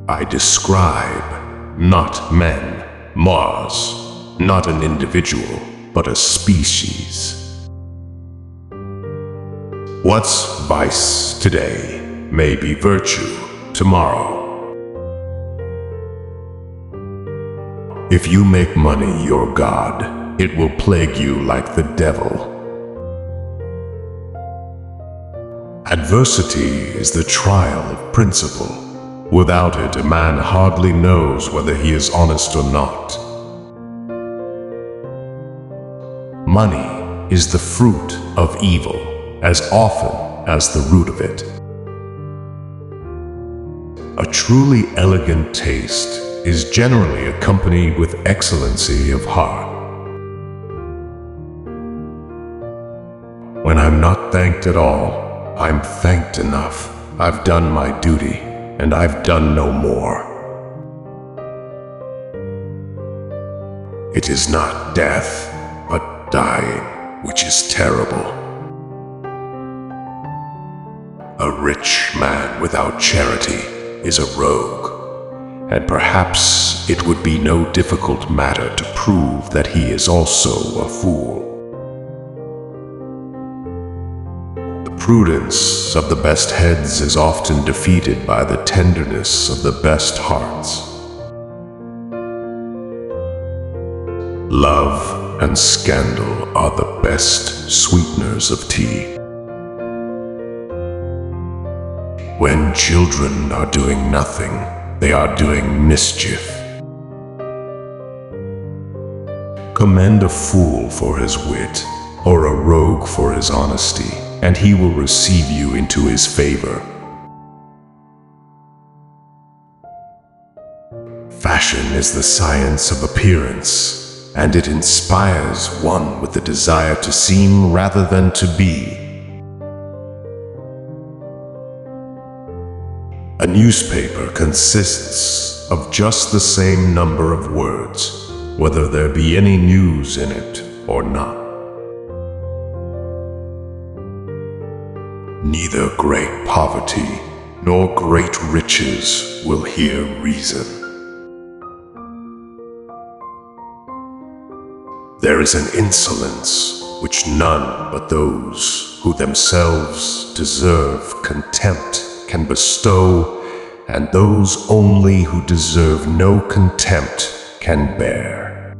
I describe not men, Mars, not an individual, but a species. What's vice today may be virtue tomorrow. If you make money your god, it will plague you like the devil. Adversity is the trial of principle. Without it, a man hardly knows whether he is honest or not. Money is the fruit of evil as often as the root of it. A truly elegant taste is generally accompanied with excellency of heart. When I'm not thanked at all, I'm thanked enough. I've done my duty, and I've done no more. It is not death, but dying, which is terrible. A rich man without charity is a rogue, and perhaps it would be no difficult matter to prove that he is also a fool. The prudence of the best heads is often defeated by the tenderness of the best hearts. Love and scandal are the best sweeteners of tea. When children are doing nothing, they are doing mischief. Commend a fool for his wit, or a rogue for his honesty, and he will receive you into his favor. Fashion is the science of appearance, and it inspires one with the desire to seem rather than to be. A newspaper consists of just the same number of words, whether there be any news in it or not. Neither great poverty nor great riches will hear reason. There is an insolence which none but those who themselves deserve contempt can bestow, and those only who deserve no contempt can bear.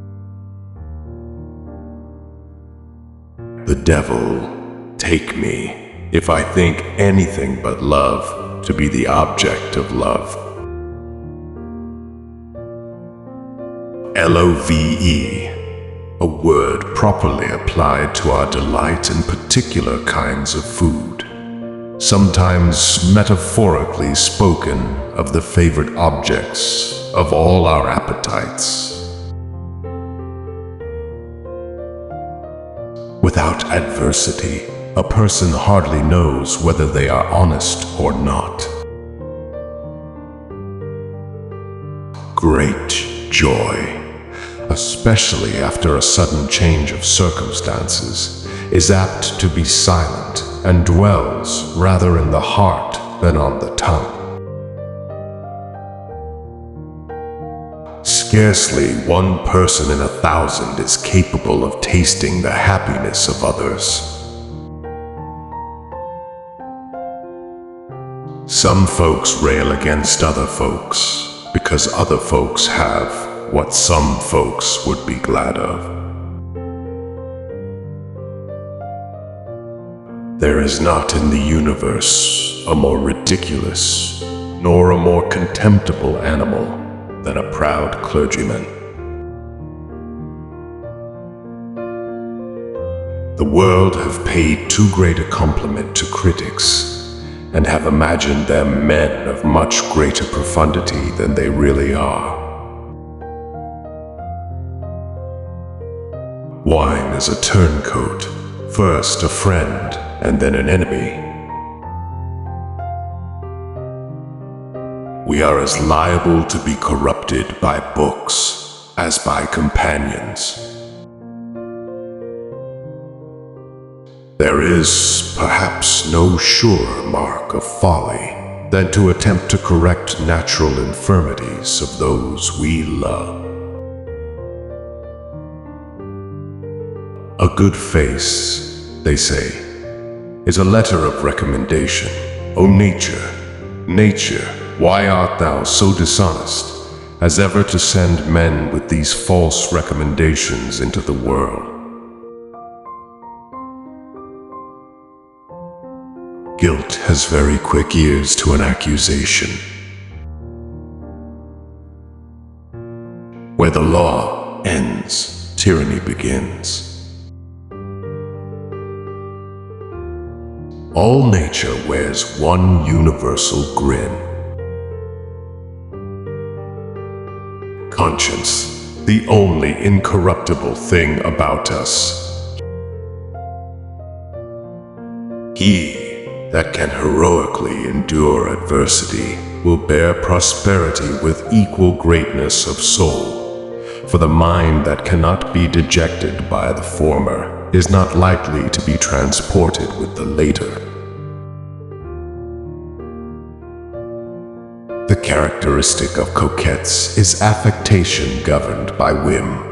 The devil take me if I think anything but love to be the object of love. Love, a word properly applied to our delight in particular kinds of food, sometimes metaphorically spoken of the favorite objects of all our appetites. Without adversity, a person hardly knows whether they are honest or not. Great joy, especially after a sudden change of circumstances, is apt to be silent and dwells rather in the heart than on the tongue. Scarcely one person in 1,000 is capable of tasting the happiness of others. Some folks rail against other folks because other folks have what some folks would be glad of. There is not in the universe a more ridiculous nor a more contemptible animal than a proud clergyman. The world have paid too great a compliment to critics, and have imagined them men of much greater profundity than they really are. Wine is a turncoat, first a friend and then an enemy. We are as liable to be corrupted by books as by companions. There is perhaps no surer mark of folly than to attempt to correct natural infirmities of those we love. A good face, they say, is a letter of recommendation. O nature, nature, why art thou so dishonest as ever to send men with these false recommendations into the world? Guilt has very quick ears to an accusation. Where the law ends, tyranny begins. All nature wears one universal grin. Conscience, the only incorruptible thing about us. He that can heroically endure adversity will bear prosperity with equal greatness of soul. For the mind that cannot be dejected by the former is not likely to be transported with the later. The characteristic of coquettes is affectation governed by whim.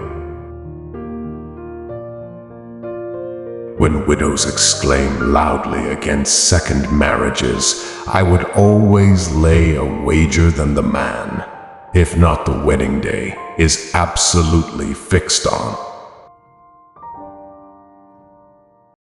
When widows exclaim loudly against second marriages, I would always lay a wager that the man, if not the wedding day, is absolutely fixed on.